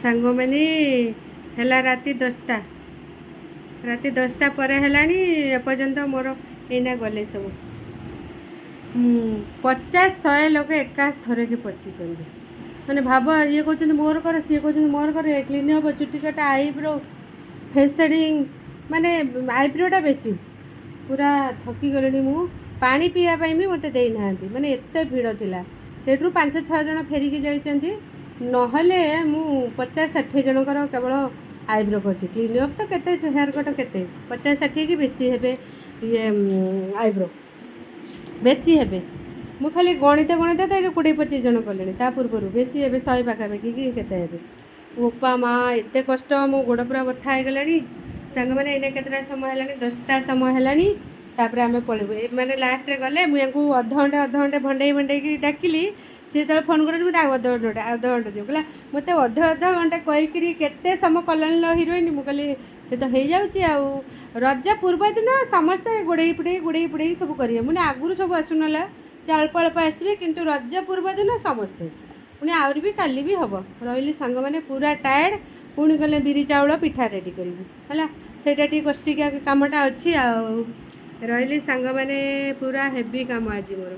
सांग मैंने है राति 10टा राति 10टा पर है पर्यंत मोर एना गले सब 50-100 लोग एका थर के पशि मैंने भाव ये कहते मोर कर सी कहते मोर कर क्लीन हम चुटी कटा आईब्रो फेस थ्रेडिंग माने आईब्रोटा बेसी पूरा थकी गले मु पानी पीवाई भी मत देना माने एत भिड़ थिला सेठू 5-6 जन फेरिकी जाइछन्ती नहले मु 50-60 जनकर केवल आईब्रो करछि क्लीन अप तो केते हेयर कट केते 50-60 कि बेसी हेबे ये आईब्रो बेसी हेबे मु खाली गणित गणित तो 20-25 जन कले ता पूर्व बेसी हेबे 100 पाखापाखि कि केते हेबे ओपा माँ एत कष्ट मो गोड़ पूरा बथा हो गलानी सांग मैंने एने केतटा समय है 10टा समय है तापर आम पलू मैंने लास्ट रे गले मुझे अधघंटे भंडे भंडे डाकिली सी जो फोन कर अधघंटे जो कहला मत अध घंटे कहीकि केते समय कलानी हिरोइन मुझे सी तो हो जाऊँ रज पूर्व दिन समस्ते गोड़े पुड़े सब करेंगे मुझे आगुरी सब आसुना से अल्प अल्प आसवे किंतु रज पूर्व दिन समस्ते पुणी आहरी भी काली भी हम रही सांग मैंने पूरा टायर्ड पुणी गले बिरी चाउल पिठा रेडी करी है सेटा टी कष्टिकिया कामटा अच्छी रही सांग मैंने पूरा हेवी काम आज मोर।